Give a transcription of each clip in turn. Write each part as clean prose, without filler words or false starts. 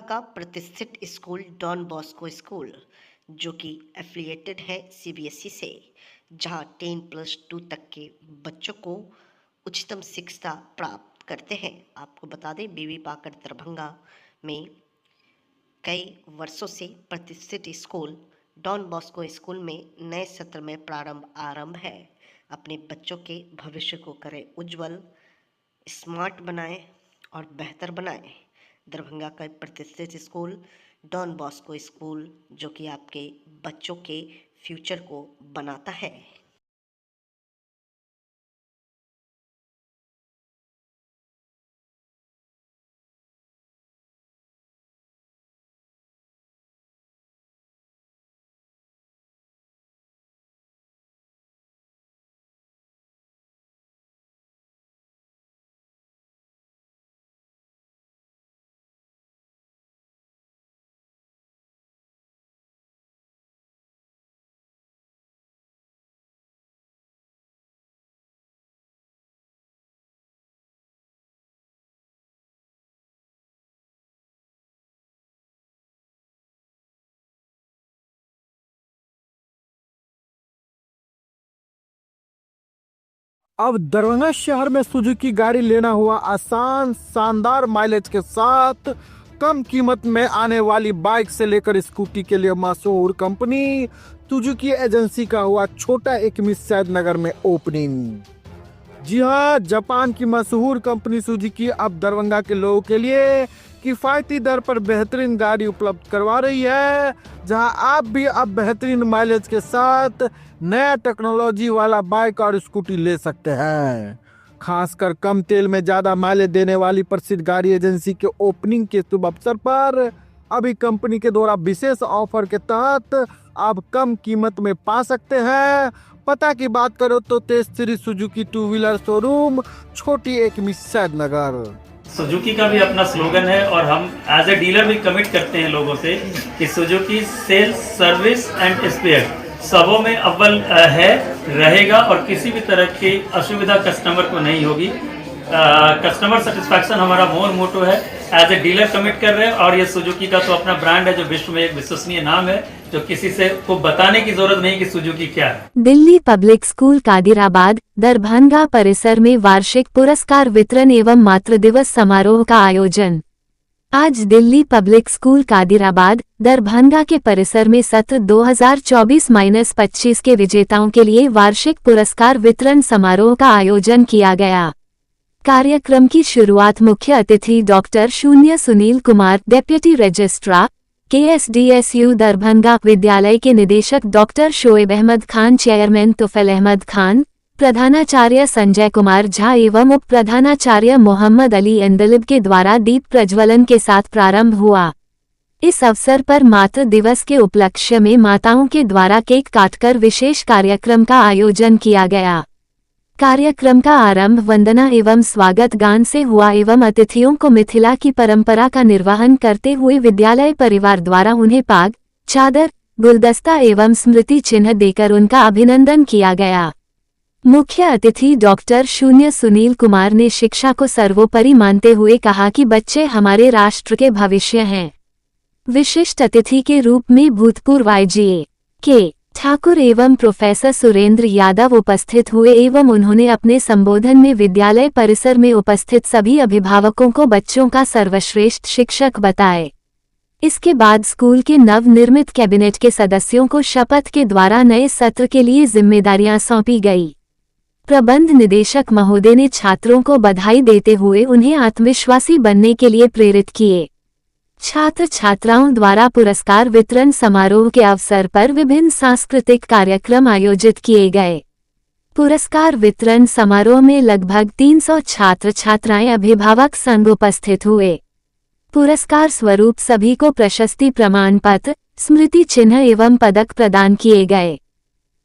का प्रतिष्ठित school don Bosco school, जो कि एफिलिएटेड है सीबीएसई से, जहां 10+2 तक के बच्चों को उच्चतम शिक्षा प्राप्त करते हैं। आपको बता दें, बीबी पाकर दरभंगा में कई वर्षों से प्रतिष्ठित स्कूल डॉन बॉस्को स्कूल में नए सत्र में आरंभ है। अपने बच्चों के भविष्य को करें उज्जवल, स्मार्ट बनाएं और बेहतर बनाएं। दरभंगा का प्रतिष्ठित स्कूल डॉन बॉस्को स्कूल, जो कि आपके बच्चों के फ्यूचर को बनाता है। अब दरभंगा शहर में सुजुकी गाड़ी लेना हुआ आसान, शानदार माइलेज के साथ कम कीमत में आने वाली बाइक से लेकर स्कूटी के लिए मशहूर कंपनी सुजुकी एजेंसी का हुआ छोटा एक सैद नगर में ओपनिंग। जी हाँ, जापान की मशहूर कंपनी सुजुकी अब दरभंगा के लोगों के लिए किफायती दर पर बेहतरीन गाड़ी उपलब्ध करवा रही है, जहां आप भी अब बेहतरीन माइलेज के साथ नया टेक्नोलॉजी वाला बाइक और स्कूटी ले सकते हैं। खासकर कम तेल में ज्यादा माइलेज देने वाली प्रसिद्ध गाड़ी एजेंसी के ओपनिंग के शुभ अवसर पर अभी कंपनी के द्वारा विशेष ऑफर के तहत आप कम कीमत में पा सकते हैं। पता की बात करो तो Tej Shri Suzuki two wheeler showroom, छोटी एक सैद नगर। सुजुकी का भी अपना स्लोगन है और हम एज ए डीलर भी कमिट करते हैं लोगों से कि Suzuki sales, service and spare सबों में अव्वल है, रहेगा और किसी भी तरह की असुविधा कस्टमर को नहीं होगी। कस्टमर सेटिस्फैक्शन हमारा मोटो है, एज ए डीलर कमिट कर रहे हैं। और ये सुजुकी का तो अपना ब्रांड है जो विश्व में एक विश्वसनीय नाम है, जो किसी से को बताने की जरूरत नहीं कि सुजुकी क्या है। दिल्ली पब्लिक स्कूल कादिराबाद दरभंगा परिसर में वार्षिक पुरस्कार वितरण एवं मातृ दिवस समारोह का आयोजन। आज दिल्ली पब्लिक स्कूल कादिराबाद दरभंगा के परिसर में सत्र 2024-25 के विजेताओं के लिए वार्षिक पुरस्कार वितरण समारोह का आयोजन किया गया। कार्यक्रम की शुरुआत मुख्य अतिथि डॉक्टर शून्य Sunil Kumar, deputy registrar KSDSU Darbhanga विद्यालय के निदेशक डॉक्टर शोएब अहमद खान, चेयरमैन तुफैल अहमद खान, प्रधानाचार्य संजय कुमार झा एवं उप प्रधानाचार्य मोहम्मद अली एंदलिब के द्वारा दीप प्रज्वलन के साथ प्रारंभ हुआ। इस अवसर पर मातृ दिवस के उपलक्ष्य में माताओं के द्वारा केक काटकर विशेष कार्यक्रम का आयोजन किया गया। कार्यक्रम का आरंभ वंदना एवं स्वागत गान से हुआ एवं अतिथियों को मिथिला की परंपरा का निर्वहन करते हुए विद्यालय परिवार द्वारा उन्हें पाग, चादर, गुलदस्ता एवं स्मृति चिन्ह देकर उनका अभिनंदन किया गया। मुख्य अतिथि डॉक्टर शून्य सुनील कुमार ने शिक्षा को सर्वोपरि मानते हुए कहा कि बच्चे हमारे राष्ट्र के भविष्य हैं। विशिष्ट अतिथि के रूप में भूतपूर्व IGA के ठाकुर एवं प्रोफेसर सुरेंद्र यादव उपस्थित हुए एवं उन्होंने अपने संबोधन में विद्यालय परिसर में उपस्थित सभी अभिभावकों को बच्चों का सर्वश्रेष्ठ शिक्षक बताए। इसके बाद स्कूल के नवनिर्मित कैबिनेट के सदस्यों को शपथ के द्वारा नए सत्र के लिए जिम्मेदारियां सौंपी गई। प्रबंध निदेशक महोदय ने छात्रों को बधाई देते हुए उन्हें आत्मविश्वासी बनने के लिए प्रेरित किए। छात्र छात्राओं द्वारा पुरस्कार वितरण समारोह के अवसर पर विभिन्न सांस्कृतिक कार्यक्रम आयोजित किए गए। पुरस्कार वितरण समारोह में लगभग 300 छात्र छात्राएं अभिभावक संग उपस्थित हुए। पुरस्कार स्वरूप सभी को प्रशस्ति प्रमाण पत्र, स्मृति चिन्ह एवं पदक प्रदान किए गए।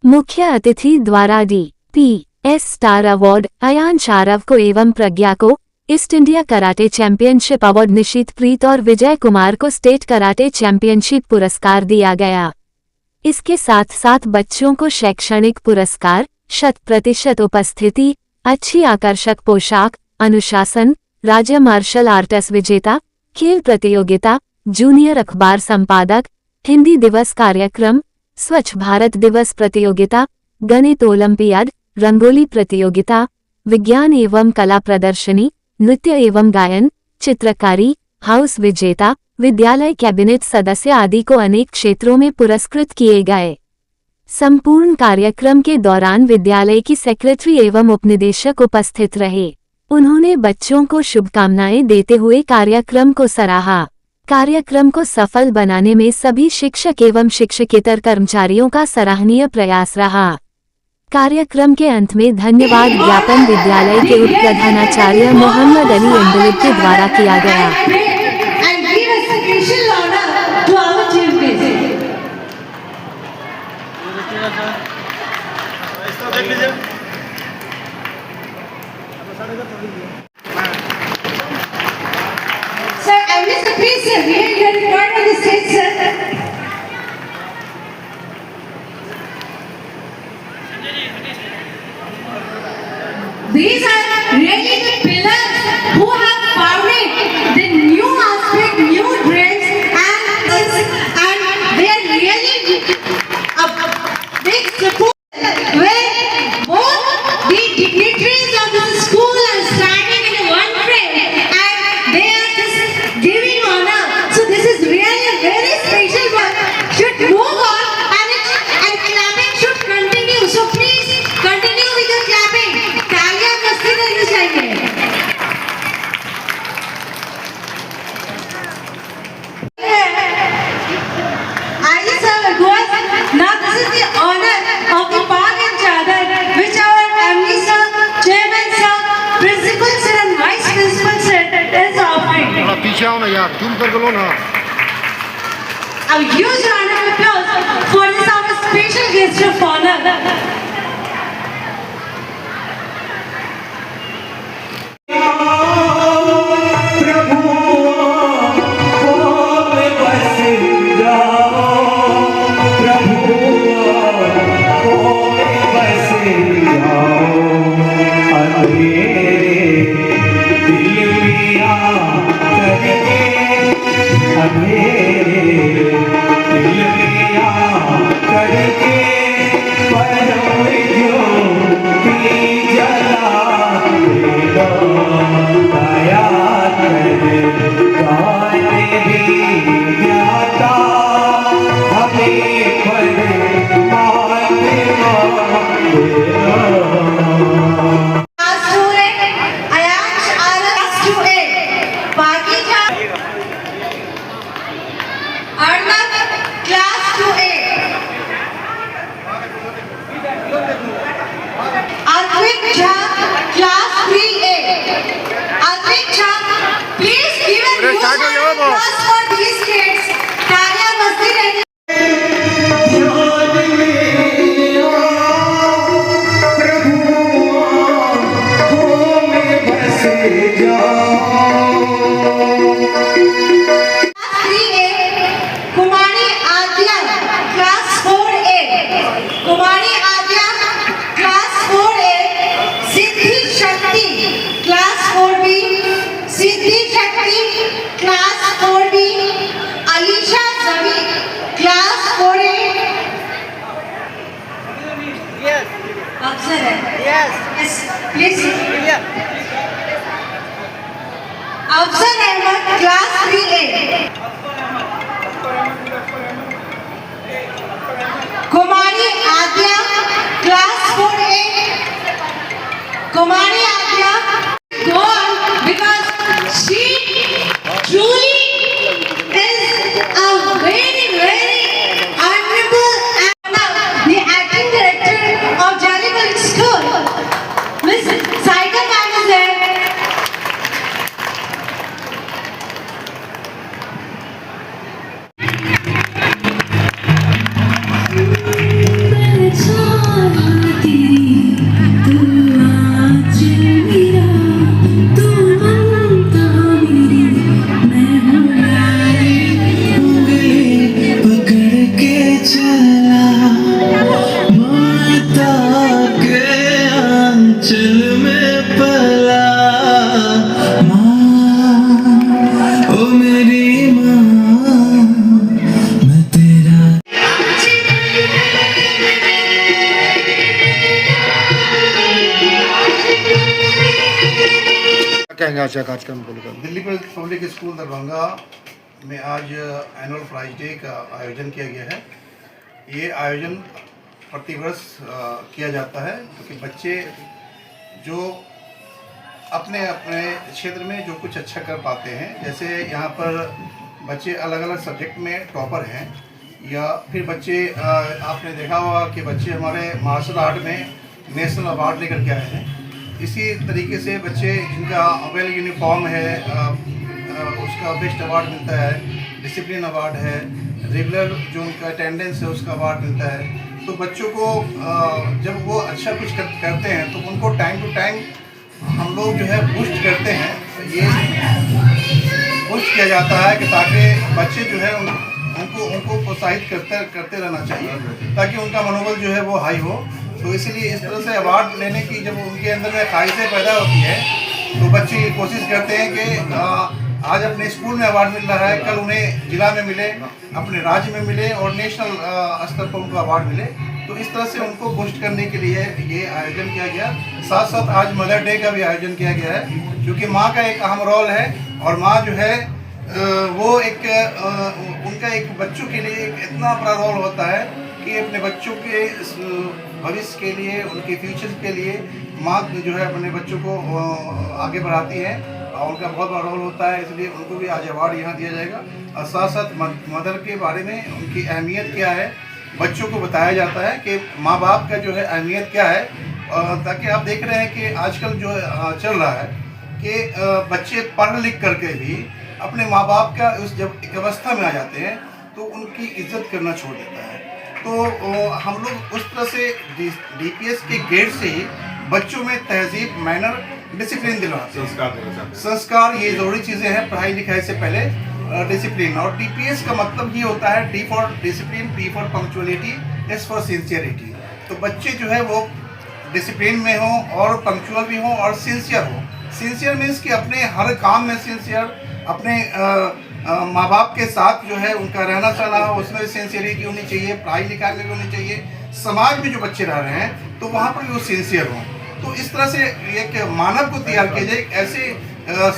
मुख्य अतिथि द्वारा DPS star award Ayan Sharav को एवं प्रज्ञा को east India karate championship award, Nishit Preet और विजय कुमार को स्टेट कराटे चैंपियनशिप पुरस्कार दिया गया। इसके साथ साथ बच्चों को शैक्षणिक पुरस्कार, 100% उपस्थिति, अच्छी आकर्षक पोशाक, अनुशासन, राज्य मार्शल आर्ट्स विजेता, खेल प्रतियोगिता, जूनियर अखबार संपादक, हिंदी दिवस कार्यक्रम, स्वच्छ भारत दिवस प्रतियोगिता, गणित ओलंपियाड, रंगोली प्रतियोगिता, विज्ञान एवं कला प्रदर्शनी, नृत्य एवं गायन, चित्रकारी, हाउस विजेता, विद्यालय कैबिनेट सदस्य आदि को अनेक क्षेत्रों में पुरस्कृत किए गए। संपूर्ण कार्यक्रम के दौरान विद्यालय की सेक्रेटरी एवं उपनिदेशक उपस्थित रहे। उन्होंने बच्चों को शुभकामनाएं देते हुए कार्यक्रम को सराहा। कार्यक्रम को सफल बनाने में सभी शिक्षक एवं शिक्षकेतर कर्मचारियों का सराहनीय प्रयास रहा। कार्यक्रम के अंत में धन्यवाद ज्ञापन विद्यालय के उप प्रधानाचार्य मोहम्मद अली अंडलिब के द्वारा किया गया। Sir, Mr. Please, sir, we are here required on the stage, sir. These are really the pillars who have founded the new aspect, new trends, and they are really a big support where both the dignitaries of the school are standing in one frame and they are just giving honor. So this is really a very special one. Should move on and clapping should continue. So please continue with the clapping. तालियां बजती रहनी चाहिए। आइए सब request. Now this is the honor of the Park and Chadar, which our MD sir, Chairman sir, Principal sir and Vice Principal sir is offering. थोड़ा पीछे आओ ना यार, तुम कर लो ना। A huge round of applause for this our special guest of honor. Afzal Ahmad class 3A, Kumari Aadya class 4A, Kumari Aadya go on because she truly is a very honorable and the acting director of Jalipur School, Miss Saika ma'am is there. तेरी तू आज मेरा कहेंगे आज का कार्यक्रम को लेकर? दिल्ली पब्लिक स्कूल दरभंगा में आज एनुअल प्राइज डे का आयोजन किया गया है। ये आयोजन प्रतिवर्ष किया जाता है क्योंकि बच्चे जो अपने अपने क्षेत्र में जो कुछ अच्छा कर पाते हैं, जैसे यहाँ पर बच्चे अलग अलग सब्जेक्ट में टॉपर हैं, या फिर बच्चे आपने देखा होगा कि बच्चे हमारे मार्शल आर्ट में नेशनल अवार्ड लेकर के आए हैं। इसी तरीके से बच्चे जिनका वेल यूनिफॉर्म है उसका बेस्ट अवार्ड मिलता है, डिसिप्लिन अवार्ड है, रेगुलर जो उनका अटेंडेंस है उसका अवार्ड मिलता है। तो बच्चों को जब वो अच्छा कुछ करते हैं तो उनको टाइम टू टाइम हम लोग जो है बूस्ट करते हैं। ये बूस्ट किया जाता है कि ताकि बच्चे जो है उनको प्रोत्साहित करते रहना चाहिए ताकि उनका मनोबल जो है वो हाई हो। तो इसीलिए इस तरह से अवार्ड लेने की जब उनके अंदर में ख्वाहिशें पैदा होती है तो बच्चे कोशिश करते हैं कि आज अपने स्कूल में अवार्ड मिल रहा है, कल उन्हें जिला में मिले, अपने राज्य में मिले और नेशनल स्तर पर उनको अवार्ड मिले। तो इस तरह से उनको बूस्ट करने के लिए ये आयोजन किया गया। साथ साथ आज मदर डे का भी आयोजन किया गया है, क्योंकि माँ का एक अहम रोल है और माँ जो है वो एक उनका एक बच्चों के लिए एक इतना बड़ा रोल होता है कि अपने बच्चों के भविष्य के लिए, उनके फ्यूचर के लिए माँ जो है अपने बच्चों को आगे बढ़ाती है और उनका बहुत बड़ा रोल होता है। इसलिए उनको भी आज अवार्ड यहाँ दिया जाएगा। और साथ साथ मदर के बारे में उनकी अहमियत क्या है बच्चों को बताया जाता है कि माँ बाप का जो है अहमियत क्या है, ताकि आप देख रहे हैं कि आजकल जो चल रहा है कि बच्चे पढ़ लिख करके भी अपने माँ बाप का जब एक अवस्था में आ जाते हैं तो उनकी इज्जत करना छोड़ देता है। तो हम लोग उस तरह से डीपीएस के गेट से ही बच्चों में तहजीब, मैनर, डिसिप्लिन दिलाते हैं। संस्कार ये ज़रूरी चीज़ें हैं पढ़ाई लिखाई से पहले, डिसिप्लिन। और डीपीएस का मतलब ये होता है D for discipline, P for punctuality, S for sincerity. तो बच्चे जो है वो डिसिप्लिन में हों और पंक्चुअल भी हों और सिंसियर हों। सिंसियर मीन्स कि अपने हर काम में सिंसियर, अपने माँ बाप के साथ जो है उनका रहना सहना हो उसमें सिंसियरिटी होनी चाहिए, पढ़ाई लिखाई में भी होनी चाहिए, समाज में जो बच्चे रह रहे हैं तो वहाँ पर भी वो सिंसियर हों। तो इस तरह से एक मानव को तैयार किया जाए, ऐसे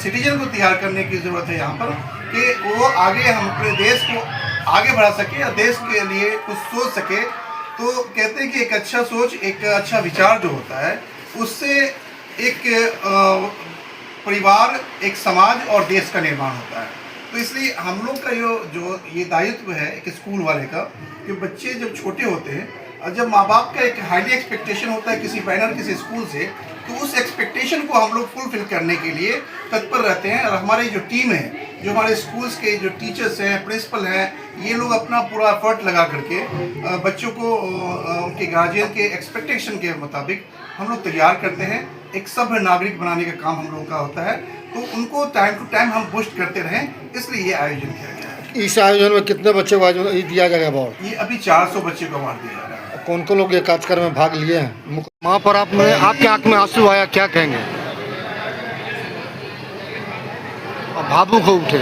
सिटीजन को तैयार करने की ज़रूरत है यहाँ पर कि वो आगे हम अपने देश को आगे बढ़ा सके या देश के लिए कुछ सोच सके। तो कहते हैं कि एक अच्छा सोच, एक अच्छा विचार जो होता है उससे एक परिवार, एक समाज और देश का निर्माण होता है। तो इसलिए हम लोग का जो ये दायित्व है एक स्कूल वाले का कि बच्चे जब छोटे होते हैं और जब माँ बाप का एक हाईली एक्सपेक्टेशन होता है किसी बैनर किसी स्कूल से, तो उस एक्सपेक्टेशन को हम लोग फुलफिल करने के लिए तत्पर रहते हैं। और हमारी जो टीम है, जो हमारे स्कूल्स के जो टीचर्स हैं, प्रिंसिपल हैं, ये लोग अपना पूरा एफर्ट लगा करके बच्चों को उनके गार्जियन के एक्सपेक्टेशन के मुताबिक हम लोग तैयार करते हैं। एक सभ्य नागरिक बनाने का काम हम लोगों का होता है। तो उनको टाइम टू टाइम हम बूस्ट करते रहें, इसलिए ये आयोजन किया गया है। इस आयोजन में कितने बच्चे को दिया जाएगा अवार्ड? ये अभी 400 बच्चे को अवार्ड दिया जा रहा है। कौन कौन लोग ये कार्यक्रम में भाग लिए हैं? वहाँ पर आपके आँख में आंसू आया, क्या कहेंगे? अब भावुक हो उठे,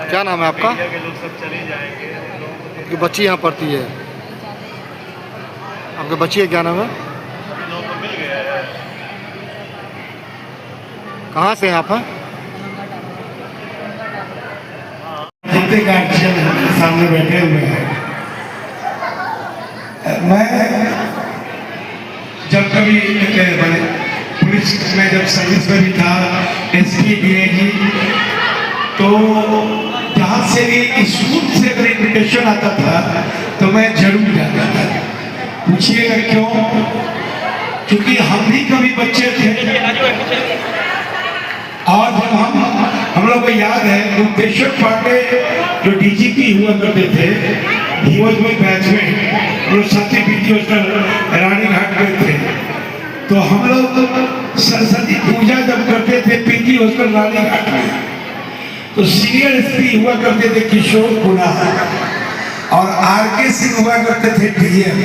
क्या नाम है आपका? आपकी बच्ची यहाँ पढ़ती है, आपके बच्ची का क्या नाम है? कहाँ से हैं आप? सामने बैठे हुए हैं। मैं जब कभी पुलिस में जब सर्विस में भी था, एसपी डीआईजी, तो जहाँ से भी स्कूल से अगर इन्विटेशन आता था तो मैं जरूर जाता था। पूछिएगा क्यों? क्योंकि हम भी कभी बच्चे थे और जब हम लोग को याद है रुपेश्वर पांडे जो डीजीपी हुआ करते थे, ही वाज माय बैचमेट, हम लोग साथी पीटी हॉस्टल रानी घाट में थे। तो हम लोग सरस्वती पूजा जब करते थे पीटी हॉस्टल रानी घाट में, तो सीनियर एसपी हुआ करते थे किशोर कुमार और आरके सिंह हुआ करते थे डीएम।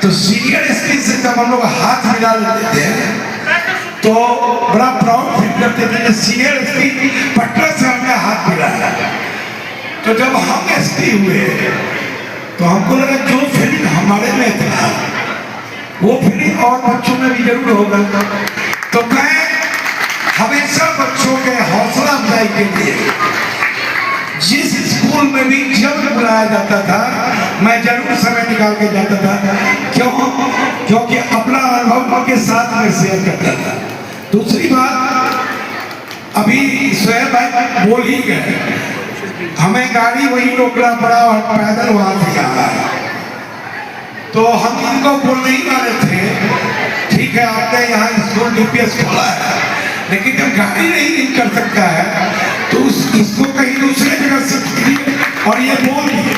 तो सीनियर एसपी से जब हम लोग हाथ मिला लेते थे तो बड़ा प्राउड फील करते थे। सीनियर एसपी पटना से हमने हाथ मिलाया। तो जब हम एसपी हुए तो हमको लगा जो फीलिंग हमारे में था वो फिर और बच्चों में भी जरूर होगा। तो मैं हमेशा बच्चों के हौसला अफजाई के लिए जिस स्कूल में भी जब बुलाया जाता था मैं जरूर समय निकाल के जाता था। क्यों? क्योंकि अपना अनुभव उनके साथ में शेयर करता था। दूसरी बात, अभी सोहेब भाई बोल ही गए, हमें गाड़ी वही रोकना पड़ा और पैदल वहां से आया। तो हम इनको बोलने ही वाले थे, ठीक है आपने यहाँ स्कूल डीपीएस खोला है, लेकिन जब गाड़ी नहीं कर सकता है तो इसको कहीं दूसरे जगह शिफ्ट और ये बोल दिए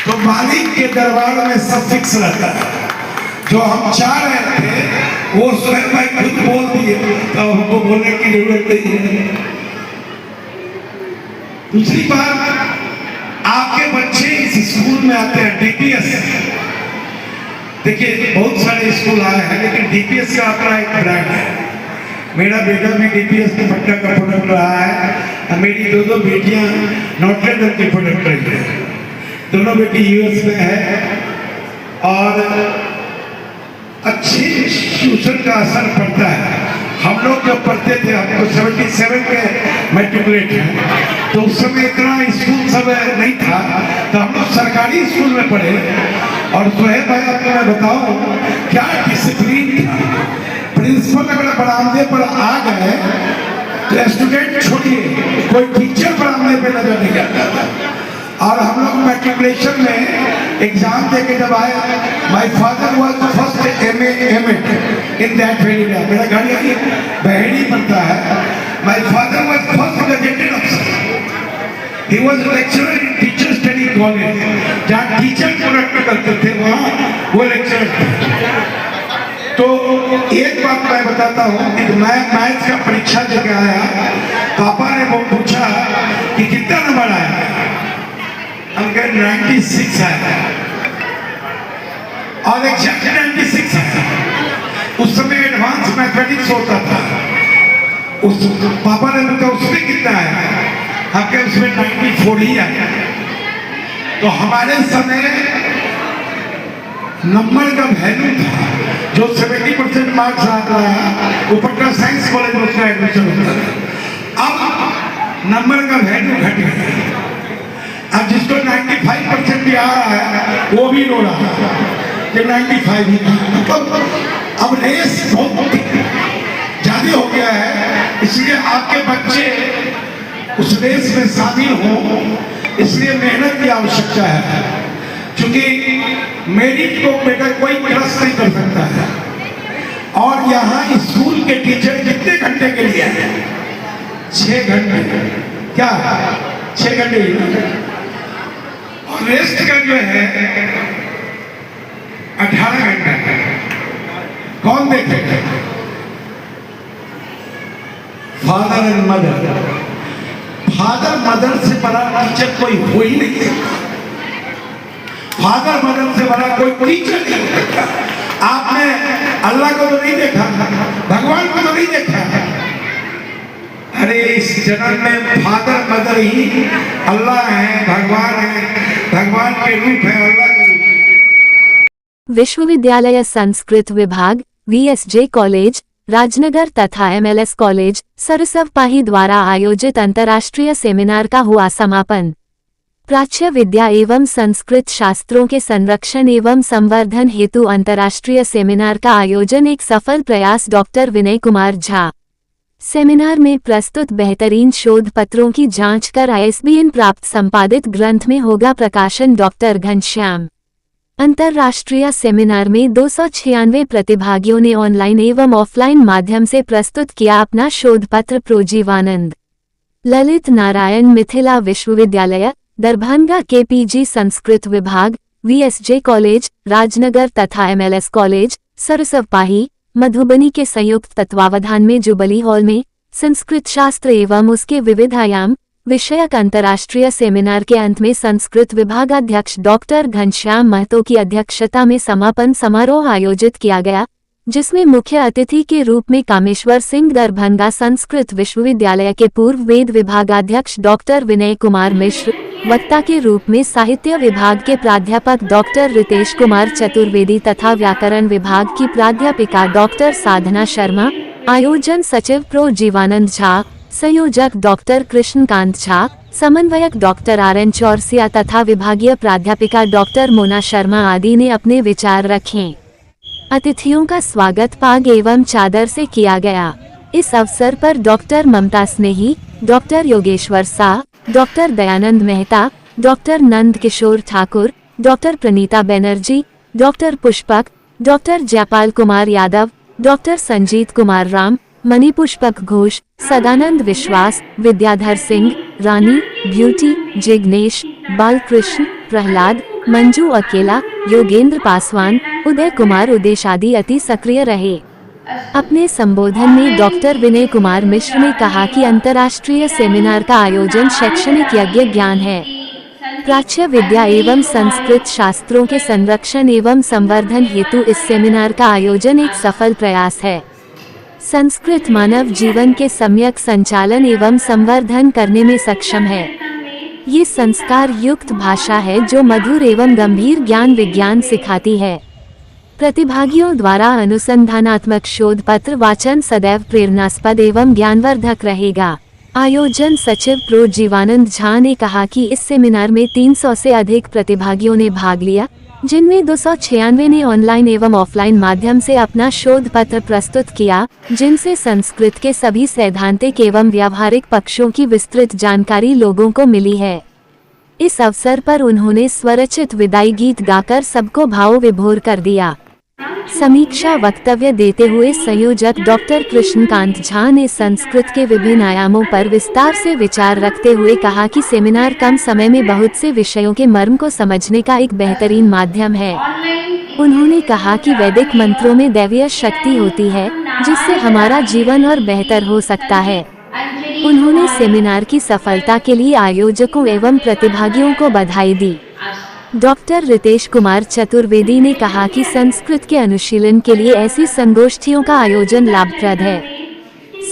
तो मालिक के दरबार में सब फिक्स रहता है। जो हम चाह रहे थे वो सोहेब भाई खुद बोल दिए, तो हमको बोलने की जरूरत नहीं है। दूसरी बात, आपके बच्चे इस स्कूल में आते हैं डीपीएस। देखिए बहुत सारे स्कूल आए हैं लेकिन डीपीएस का अपना एक ब्रांड है। मेरा बेटा भी डीपीएस के पट्टा का प्रोडक्ट रहा है, मेरी दो बेटियां नॉर्थ ईस्ट की प्रोडक्ट रही है। दोनों बेटी यूएस में है और अच्छी ट्यूशन का असर पड़ता है। हम लोग जब पढ़ते थे, हम तो 77 के मैट्रिकुलेट हैं, तो उस समय इतना स्कूल सब नहीं था, तो हम लोग सरकारी स्कूल में पढ़े। और सोहेब भाई आपको मैं बताऊं क्या डिसिप्लिन था। प्रिंसिपल अगर बरामदे पर आ गए तो स्टूडेंट छोड़िए, कोई टीचर बरामदे पे नजर नहीं आता था। और हम लोग मैट्रिकुलेशन में एग्जाम दे के जब आए, my father was first MA MEd in that area. मेरा घर यही बहरी पड़ता है। My father was first gazetted officer, he was lecturer in teachers training college, जहाँ टीचर प्रोडक्ट करते थे वहाँ वो लेक्चरर थे। तो एक बात मैं बताता हूँ कि मैं मैथ्स का परीक्षा देके आया, पापा ने वो पूछा कि कितना नंबर आया, हम कह 96 आया और एग्जैक्ट 96 आया। उस समय एडवांस मैथमेटिक्स होता था। उस पापा ने पूछा उसमें कितना आया, हम कह उसमें 94 ही आया। तो हमारे समय नंबर का वैल्यू था, जो 70% मार्क्स आ रहा है वो पटना साइंस कॉलेज में उसका एडमिशन होता था। अब नंबर का वैल्यू घट गया। अब जिसको 95% भी आ रहा है वो भी रो रहा है कि 95 ही। अब रेस बहुत ज्यादा हो गया है, इसलिए आपके बच्चे उस रेस में शामिल हों, इसलिए मेहनत की आवश्यकता है। क्योंकि मेरिट को बेटा कोई क्रॉस नहीं कर सकता है। और यहाँ स्कूल के टीचर कितने घंटे के लिए हैं? 6 घंटे। क्या 6 घंटे? और रेस्ट का जो है 18 घंटे। कौन देखेगा? Father and mother. Father mother से बड़ा टीचर कोई हो ही नहीं सकता। फादर मदर से बड़ा कोई टीचर नहीं हो सकता। आपने अल्लाह को तो नहीं देखा, भगवान को तो नहीं देखा। अरे इस जन्म में फादर मदर ही अल्लाह है, भगवान है, भगवान के रूप है, अल्लाह के रूप है। विश्वविद्यालय संस्कृत विभाग वीएसजे कॉलेज राजनगर तथा एमएलएस कॉलेज सरसवपाही द्वारा आयोजित अंतर्राष्ट्रीय सेमिनार का हुआ समापन। प्राच्य विद्या एवं संस्कृत शास्त्रों के संरक्षण एवं संवर्धन हेतु अंतर्राष्ट्रीय सेमिनार का आयोजन एक सफल प्रयास। डॉक्टर विनय कुमार झा। सेमिनार में प्रस्तुत बेहतरीन शोध पत्रों की जांच कर ISBN प्राप्त संपादित ग्रंथ में होगा प्रकाशन। डॉक्टर घनश्याम। अंतर्राष्ट्रीय सेमिनार में 296 प्रतिभागियों ने ऑनलाइन एवं ऑफलाइन माध्यम से प्रस्तुत किया अपना शोध पत्र। प्रोजीवानंद। ललित नारायण मिथिला विश्वविद्यालय दरभंगा के PG संस्कृत विभाग VSJ कॉलेज राजनगर तथा MLS कॉलेज सरसवपाही मधुबनी के संयुक्त तत्वावधान में जुबली हॉल में संस्कृत शास्त्र एवं उसके विविध आयाम विषयक अंतर्राष्ट्रीय सेमिनार के अंत में संस्कृत विभागाध्यक्ष डॉक्टर घनश्याम महतो की अध्यक्षता में समापन समारोह आयोजित किया गया, जिसमें मुख्य अतिथि के रूप में कामेश्वर सिंह दरभंगा संस्कृत विश्वविद्यालय के पूर्व वेद विभागाध्यक्ष डॉक्टर विनय कुमार मिश्र वक्ता के रूप में साहित्य विभाग के प्राध्यापक डॉक्टर रितेश कुमार चतुर्वेदी तथा व्याकरण विभाग की प्राध्यापिका डॉक्टर साधना शर्मा, आयोजन सचिव प्रो जीवानंद झा, संयोजक डॉक्टर कृष्णकांत झा, समन्वयक डॉक्टर RN चौरसिया तथा विभागीय प्राध्यापिका डॉक्टर मोना शर्मा आदि ने अपने विचार रखे। अतिथियों का स्वागत पाग एवं चादर से किया गया। इस अवसर पर doctor Mamta Snehi, doctor Yogeshwar Shah, doctor Dayanand Mehta, doctor Nand Kishore Thakur, doctor Praneeta Banerjee, doctor Pushpak, doctor Jaipal Kumar Yadav, doctor Sanjeet Kumar Ram, Mani Pushpak Ghosh, Sadanand Vishwas, Vidyadhar Singh, Rani, Beauty, Jignesh, Balkrishna, Prahlad, Manju Akela, Yogendra Paswan, Uday Kumar उदेश आदि अति सक्रिय रहे। अपने संबोधन में डॉक्टर विनय कुमार मिश्र ने कहा कि अंतर्राष्ट्रीय सेमिनार का आयोजन शैक्षणिक यज्ञ ज्ञान है, प्राच्य विद्या एवं संस्कृत शास्त्रों के संरक्षण एवं संवर्धन हेतु इस सेमिनार का आयोजन एक सफल प्रयास है। संस्कृत मानव जीवन के सम्यक संचालन एवं संवर्धन करने में सक्षम है। ये संस्कार युक्त भाषा है जो मधुर एवं गंभीर ज्ञान विज्ञान सिखाती है। प्रतिभागियों द्वारा अनुसंधानात्मक शोध पत्र वाचन सदैव प्रेरणास्पद एवं ज्ञानवर्धक रहेगा। आयोजन सचिव प्रो जीवानंद झा ने कहा कि इस सेमिनार में 300 से अधिक प्रतिभागियों ने भाग लिया, जिनमें 296 ने ऑनलाइन एवं ऑफलाइन माध्यम से अपना शोध पत्र प्रस्तुत किया, जिनसे संस्कृत के सभी सैद्धांतिक एवं व्यावहारिक पक्षों की विस्तृत जानकारी लोगों को मिली है। इस अवसर पर उन्होंने स्वरचित विदाई गीत गाकर सबको भाव विभोर कर दिया। समीक्षा वक्तव्य देते हुए संयोजक डॉक्टर कृष्णकांत झा ने संस्कृत के विभिन्न आयामों पर विस्तार से विचार रखते हुए कहा कि सेमिनार कम समय में बहुत से विषयों के मर्म को समझने का एक बेहतरीन माध्यम है। उन्होंने कहा कि वैदिक मंत्रों में दैवीय शक्ति होती है, जिससे हमारा जीवन और बेहतर हो सकता है। उन्होंने सेमिनार की सफलता के लिए आयोजकों एवं प्रतिभागियों को बधाई दी। डॉक्टर रितेश कुमार चतुर्वेदी ने कहा कि संस्कृत के अनुशीलन के लिए ऐसी संगोष्ठियों का आयोजन लाभप्रद है।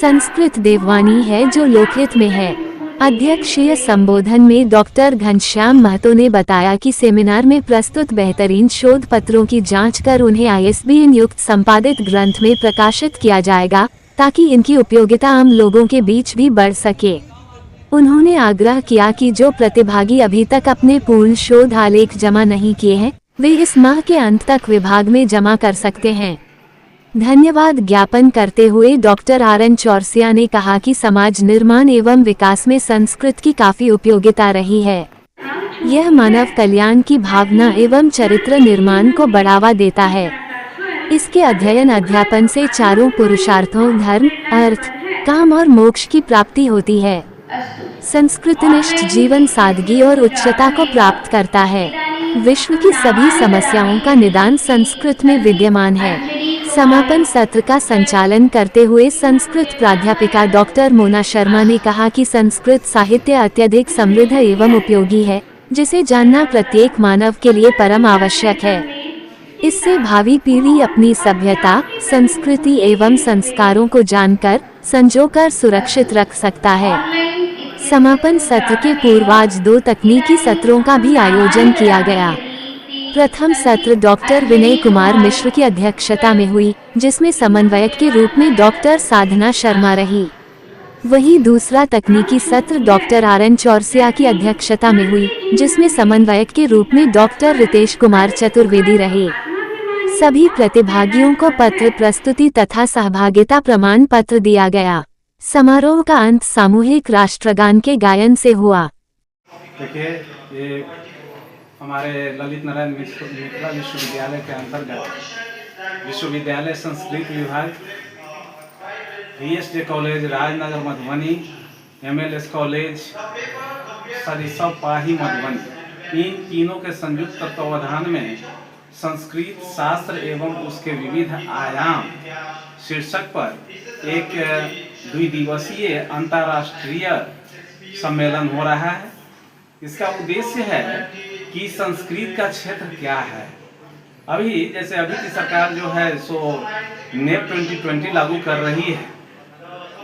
संस्कृत देववाणी है जो लोकहित में है। अध्यक्षीय संबोधन में डॉक्टर घनश्याम महतो ने बताया कि सेमिनार में प्रस्तुत बेहतरीन शोध पत्रों की जांच कर उन्हें ISBN युक्त संपादित ग्रंथ में प्रकाशित किया जाएगा, ताकि इनकी उपयोगिता आम लोगों के बीच भी बढ़ सके। उन्होंने आग्रह किया कि जो प्रतिभागी अभी तक अपने पूर्ण शोध आलेख जमा नहीं किए हैं, वे इस माह के अंत तक विभाग में जमा कर सकते हैं। धन्यवाद ज्ञापन करते हुए डॉक्टर RN चौरसिया ने कहा कि समाज निर्माण एवं विकास में संस्कृत की काफी उपयोगिता रही है। यह मानव कल्याण की भावना एवं चरित्र निर्माण को बढ़ावा देता है। इसके अध्ययन अध्यापन से चारों पुरुषार्थों धर्म, अर्थ, काम और मोक्ष की प्राप्ति होती है। संस्कृतनिष्ठ जीवन सादगी और उच्चता को प्राप्त करता है। विश्व की सभी समस्याओं का निदान संस्कृत में विद्यमान है। समापन सत्र का संचालन करते हुए संस्कृत प्राध्यापिका डॉक्टर मोना शर्मा ने कहा कि संस्कृत साहित्य अत्यधिक समृद्ध एवं उपयोगी है, जिसे जानना प्रत्येक मानव के लिए परम आवश्यक है। इससे भावी पीढ़ी अपनी सभ्यता, संस्कृति एवं संस्कारों को जानकर, संजोकर सुरक्षित रख सकता है। समापन सत्र के पूर्व आज 2 तकनीकी सत्रों का भी आयोजन किया गया। प्रथम सत्र डॉक्टर विनय कुमार मिश्र की अध्यक्षता में हुई, जिसमें समन्वयक के रूप में डॉक्टर साधना शर्मा रही। वहीं दूसरा तकनीकी सत्र डॉक्टर RN चौरसिया की अध्यक्षता में हुई, जिसमें समन्वयक के रूप में डॉक्टर रितेश कुमार चतुर्वेदी रहे। सभी प्रतिभागियों को पत्र प्रस्तुति तथा सहभागिता प्रमाण पत्र दिया गया। समारोह का अंत सामूहिक राष्ट्रगान के गायन से हुआ। देखिए, ये हमारे ललित नारायण मिश्रा विश्वविद्यालय के अंतर्गत विश्वविद्यालय संस्कृत विभाग, VSD college Rajnagar Madhubani, MLS college Sarisab पाही मधुबनी, इन तीनों के संयुक्त तत्वावधान में संस्कृत शास्त्र एवं उसके विविध आयाम शीर्षक पर एक द्विदिवसीय अंतर्राष्ट्रीय सम्मेलन हो रहा है। इसका उद्देश्य है कि संस्कृत का क्षेत्र क्या है। अभी की सरकार जो है सो NEP 2020 लागू कर रही है,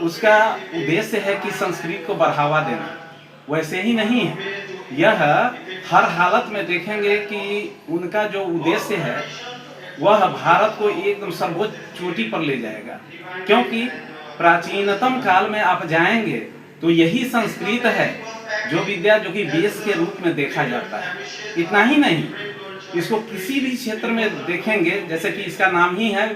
उसका उद्देश्य है कि संस्कृत को बढ़ावा देना। वैसे ही नहीं है, यह हर हालत में देखेंगे कि उनका जो उद्देश्य है वह भारत को एकदम सर्वोच्च चोटी पर ले जाएगा, क्योंकि प्राचीनतम काल में आप जाएंगे तो यही संस्कृत है जो विद्या जो कि बेस के रूप में देखा जाता है। इतना ही नहीं, इसको किसी भी क्षेत्र में देखेंगे, जैसे कि इसका नाम ही है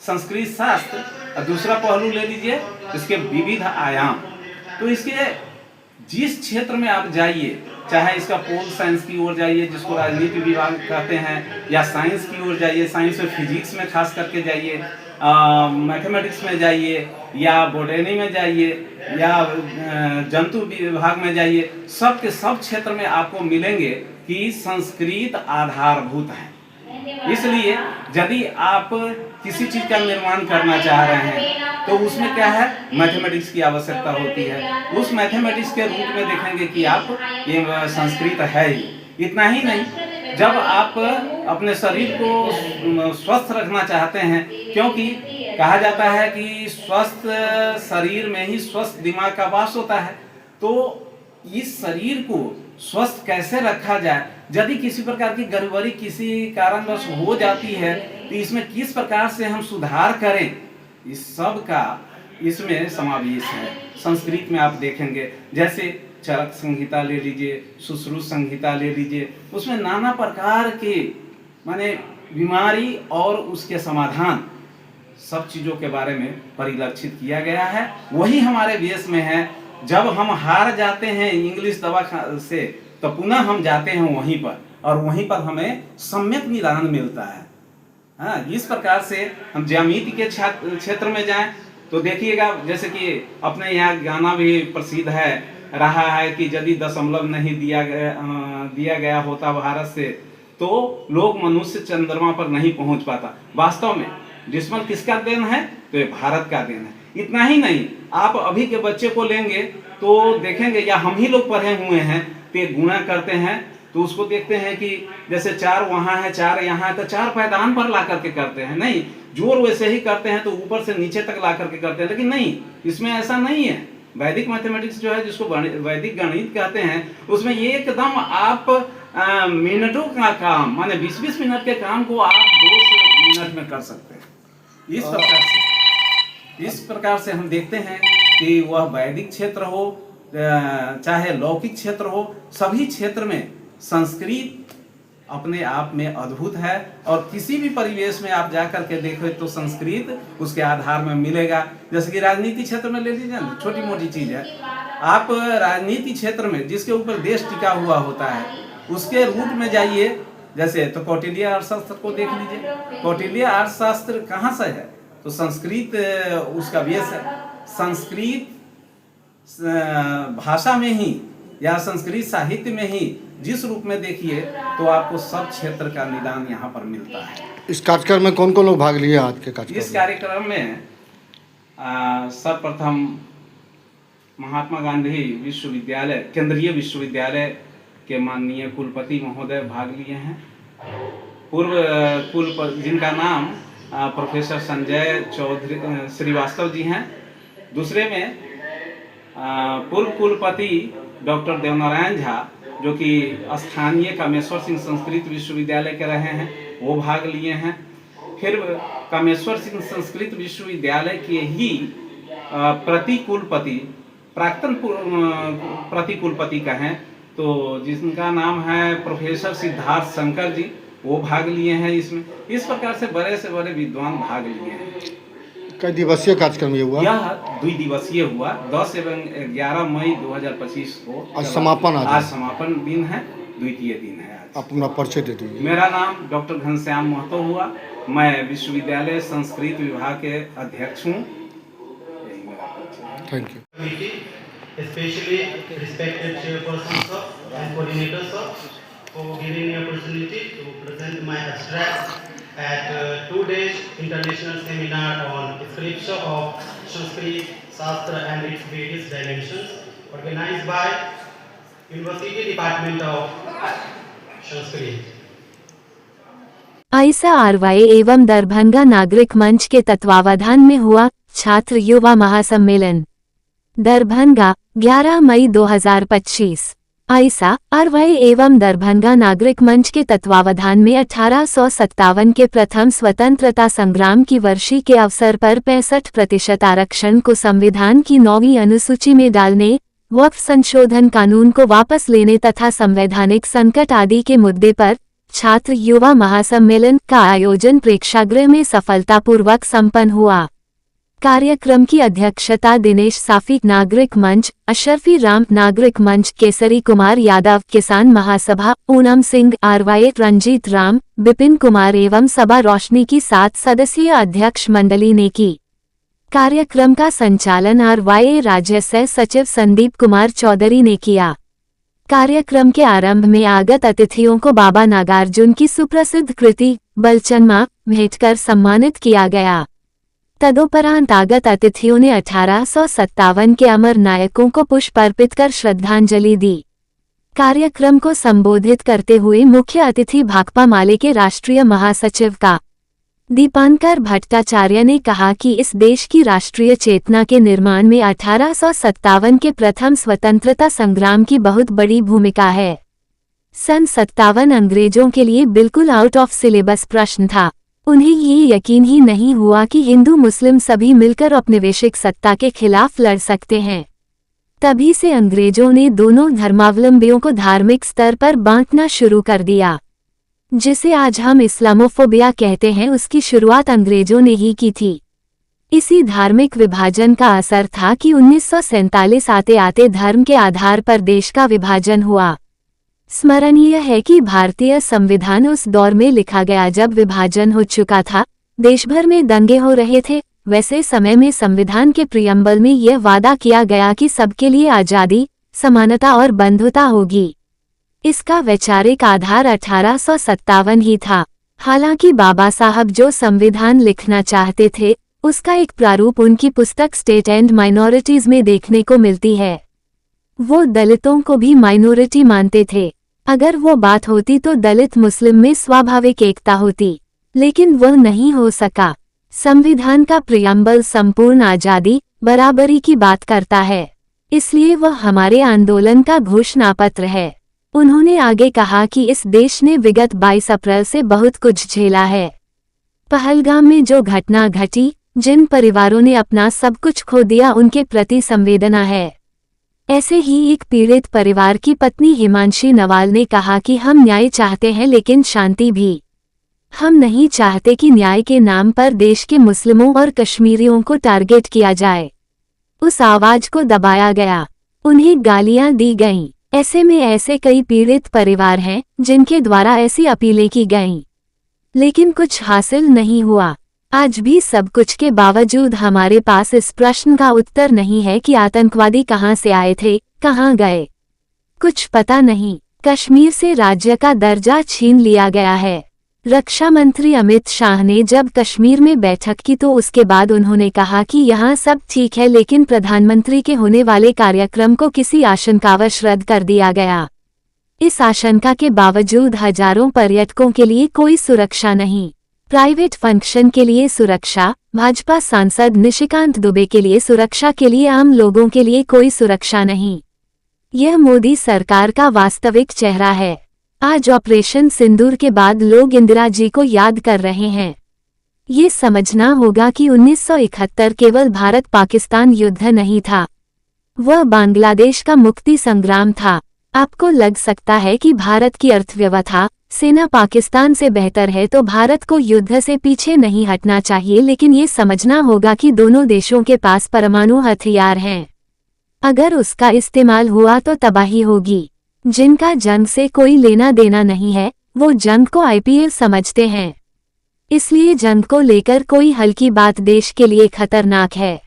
संस्कृत शास्त्र, और दूसरा पहलू ले लीजिए इसके विविध आयाम। तो इसके जिस क्षेत्र में आप जाइए, चाहे इसका पोल साइंस की ओर जाइए जिसको राजनीति विभाग कहते हैं, या साइंस की ओर जाइए, साइंस में फिजिक्स में खास करके जाइए, मैथमेटिक्स में जाइए, या बोटनी में जाइए, या जंतु विभाग में जाइए, सब के सब क्षेत्र में आपको मिलेंगे कि संस्कृत आधारभूत है। इसलिए यदि आप किसी चीज का निर्माण करना चाह रहे हैं तो उसमें क्या है, मैथमेटिक्स की आवश्यकता होती है। उस मैथमेटिक्स के रूप में देखेंगे कि आप ये संस्कृत है ही। इतना ही नहीं, जब आप अपने शरीर को स्वस्थ रखना चाहते हैं, क्योंकि कहा जाता है कि स्वस्थ शरीर में ही स्वस्थ दिमाग का वास होता है, तो इस शरीर को स्वस्थ कैसे रखा जाए, यदि किसी प्रकार की गड़बड़ी किसी कारणवश हो जाती है तो इसमें किस प्रकार से हम सुधार करें, इस सब का इसमें समावेश है। संस्कृत में आप देखेंगे, जैसे चरक संहिता ले लीजिए, सुश्रुत संहिता ले लीजिए, उसमें नाना प्रकार के माने बीमारी और उसके समाधान सब चीज़ों के बारे में परिलक्षित किया गया है। वही हमारे देश में है। जब हम हार जाते हैं इंग्लिश दवा से तो पुनः हम जाते हैं वहीं पर, और वहीं पर हमें सम्यक निदान मिलता है। हाँ, इस प्रकार से हम ज्यामिति के क्षेत्र में जाएं तो देखिएगा, जैसे कि अपने यहाँ गाना भी प्रसिद्ध है रहा है कि यदि दशमलव नहीं दिया गया होता भारत से तो लोग मनुष्य चंद्रमा पर नहीं पहुंच पाता। वास्तव में दुश्मन किसका देन है, तो ये भारत का देन है। इतना ही नहीं, आप अभी के बच्चे को लेंगे तो देखेंगे, या हम ही लोग पढ़े हुए हैं, तो गुणा करते हैं तो उसको देखते हैं कि जैसे 4 वहाँ है 4 यहाँ है तो 4 पैदान पर ला करके करते हैं। नहीं, जोड़ वैसे ही करते हैं तो ऊपर से नीचे तक ला करके करते हैं, लेकिन नहीं, इसमें ऐसा नहीं है। वैदिक मैथमेटिक्स जो है, जिसको वैदिक गणित कहते हैं, उसमें ये एकदम आप मिनटों का काम, माने 20-20 मिनट के काम को आप 2 मिनट में कर सकते हैं। इस प्रकार से हम देखते हैं कि वह वैदिक क्षेत्र हो चाहे लौकिक क्षेत्र हो, सभी क्षेत्र में संस्कृत अपने आप में अद्भुत है। और किसी भी परिवेश में आप जाकर के देखो तो संस्कृत उसके आधार में मिलेगा। जैसे कि राजनीति क्षेत्र में ले लीजिए, छोटी मोटी चीज है, आप राजनीति क्षेत्र में जिसके ऊपर देश टिका हुआ होता है उसके रूट में जाइए, जैसे तो कौटिल्य अर्थशास्त्र को देख लीजिए। कौटिल्य अर्थशास्त्र कहाँ से है, तो संस्कृत उसका बेस है। संस्कृत भाषा में ही या संस्कृत साहित्य में ही जिस रूप में देखिए तो आपको सब क्षेत्र का निदान यहाँ पर मिलता है। इस कार्यक्रम में कौन कौन लोग भाग लिए आज के कार्यक्रम? इस कार्यक्रम में सर्वप्रथम महात्मा गांधी विश्वविद्यालय, केंद्रीय विश्वविद्यालय के माननीय कुलपति महोदय भाग लिए हैं। पूर्व कुलपति जिनका नाम प्रोफेसर संजय चौधरी श्रीवास्तव जी हैं। दूसरे में पूर्व कुलपति डॉक्टर देवनारायण झा, जो कि स्थानीय कामेश्वर सिंह संस्कृत विश्वविद्यालय के रहे हैं, वो भाग लिए हैं। फिर कामेश्वर सिंह संस्कृत विश्वविद्यालय के ही प्रतिकुलपति, प्राक्तन प्रतिकुलपति कहें तो जिनका नाम है प्रोफेसर सिद्धार्थ शंकर जी, वो भाग लिए हैं इसमें। इस प्रकार से बड़े विद्वान भाग लिए हैं। कई दिवसीय कार्यक्रम ये हुआ? यह 2 दिवसीय हुआ, 10 एवं 11 मई 2025 को। आज समापन आज समापन दिन है, द्वितीय दिन है आज। अपना परिचय दे दीजिए। मेरा नाम डॉक्टर घनश्याम महतो हुआ, मैं विश्वविद्यालय संस्कृत विभाग के अध्यक्ष हूँ। यही मेरा परिचय। Thank you. Especially respected chairpersons and coordinators for giving me opportunity to present my abstract at today's international seminar on scripture of Sanskrit Shastra and its various dimensions, organized by University Department of Sanskrit. AISA RY एवं दरभंगा नागरिक मंच के तत्वावधान में हुआ छात्र युवा महासम्मेलन दरभंगा 11 मई 2025। आइसा आरवाई एवं दरभंगा नागरिक मंच के तत्वावधान में 1857 के प्रथम स्वतंत्रता संग्राम की वर्षी के अवसर पर 65% आरक्षण को संविधान की 9वीं अनुसूची में डालने, वक्फ संशोधन कानून को वापस लेने तथा संवैधानिक संकट आदि के मुद्दे पर छात्र युवा महासम्मेलन का आयोजन प्रेक्षागृह में सफलतापूर्वक संपन्न हुआ। कार्यक्रम की अध्यक्षता दिनेश साफी नागरिक मंच, अशरफी राम नागरिक मंच, केसरी कुमार यादव किसान महासभा, पूनम सिंह आरवाई, रंजीत राम, बिपिन कुमार एवं सभा रोशनी की 7 सदस्यीय अध्यक्ष मंडली ने की। कार्यक्रम का संचालन आरवाई राज्य सह सचिव संदीप कुमार चौधरी ने किया। कार्यक्रम के आरंभ में आगत अतिथियों को बाबा नागार्जुन की सुप्रसिद्ध कृति बलचनमा भेंट कर सम्मानित किया गया। तदोपरांत आगत अतिथियों ने 1857 के अमर नायकों को पुष्प अर्पित कर श्रद्धांजलि दी। कार्यक्रम को संबोधित करते हुए मुख्य अतिथि भाकपा माले के राष्ट्रीय महासचिव का दीपांकर भट्टाचार्य ने कहा कि इस देश की राष्ट्रीय चेतना के निर्माण में 1857 के प्रथम स्वतंत्रता संग्राम की बहुत बड़ी भूमिका है। सन 57 अंग्रेजों के लिए बिल्कुल आउट ऑफ सिलेबस प्रश्न था। उन्हें ये यकीन ही नहीं हुआ कि हिंदू मुस्लिम सभी मिलकर औपनिवेशिक सत्ता के खिलाफ लड़ सकते हैं। तभी से अंग्रेजों ने दोनों धर्मावलंबियों को धार्मिक स्तर पर बांटना शुरू कर दिया। जिसे आज हम इस्लामोफोबिया कहते हैं, उसकी शुरुआत अंग्रेजों ने ही की थी। इसी धार्मिक विभाजन का असर था कि 1947 आते आते धर्म के आधार पर देश का विभाजन हुआ। स्मरणीय है कि भारतीय संविधान उस दौर में लिखा गया जब विभाजन हो चुका था, देश भर में दंगे हो रहे थे। वैसे समय में संविधान के प्रियम्बल में यह वादा किया गया कि सबके लिए आजादी, समानता और बंधुता होगी। इसका वैचारिक आधार 1857 ही था। हालांकि बाबा साहब जो संविधान लिखना चाहते थे, उसका एक प्रारूप उनकी पुस्तक स्टेट एंड माइनॉरिटीज में देखने को मिलती है। वो दलितों को भी माइनॉरिटी मानते थे। अगर वो बात होती तो दलित मुस्लिम में स्वाभाविक एकता होती, लेकिन वह नहीं हो सका। संविधान का प्रियम्बल संपूर्ण आजादी, बराबरी की बात करता है, इसलिए वह हमारे आंदोलन का घोषणापत्र है। उन्होंने आगे कहा कि इस देश ने विगत 22 अप्रैल से बहुत कुछ झेला है। पहलगाम में जो घटना घटी, जिन परिवारों ने अपना सब कुछ खो दिया, उनके प्रति संवेदना है। ऐसे ही एक पीड़ित परिवार की पत्नी हिमांशी नवाल ने कहा कि हम न्याय चाहते हैं लेकिन शांति भी। हम नहीं चाहते कि न्याय के नाम पर देश के मुस्लिमों और कश्मीरियों को टारगेट किया जाए। उस आवाज को दबाया गया, उन्हें गालियां दी गईं। ऐसे में ऐसे कई पीड़ित परिवार हैं जिनके द्वारा ऐसी अपीलें की गईं, लेकिन कुछ हासिल नहीं हुआ। आज भी सब कुछ के बावजूद हमारे पास इस प्रश्न का उत्तर नहीं है कि आतंकवादी कहां से आए थे, कहां गए, कुछ पता नहीं। कश्मीर से राज्य का दर्जा छीन लिया गया है। रक्षा मंत्री अमित शाह ने जब कश्मीर में बैठक की तो उसके बाद उन्होंने कहा कि यहाँ सब ठीक है, लेकिन प्रधानमंत्री के होने वाले कार्यक्रम को किसी आशंकावश रद्द कर दिया गया। इस आशंका के बावजूद हजारों पर्यटकों के लिए कोई सुरक्षा नहीं, प्राइवेट फंक्शन के लिए सुरक्षा, भाजपा सांसद निशिकांत दुबे के लिए सुरक्षा, के लिए आम लोगों के लिए कोई सुरक्षा नहीं। यह मोदी सरकार का वास्तविक चेहरा है। आज ऑपरेशन सिंदूर के बाद लोग इंदिरा जी को याद कर रहे हैं। ये समझना होगा कि 1971 केवल भारत पाकिस्तान युद्ध नहीं था, वह बांग्लादेश का मुक्ति संग्राम था। आपको लग सकता है कि भारत की अर्थव्यवस्था, सेना पाकिस्तान से बेहतर है तो भारत को युद्ध से पीछे नहीं हटना चाहिए, लेकिन ये समझना होगा कि दोनों देशों के पास परमाणु हथियार हैं। अगर उसका इस्तेमाल हुआ तो तबाही होगी। जिनका जंग से कोई लेना देना नहीं है, वो जंग को आईपीएल समझते हैं। इसलिए जंग को लेकर कोई हल्की बात देश के लिए खतरनाक है।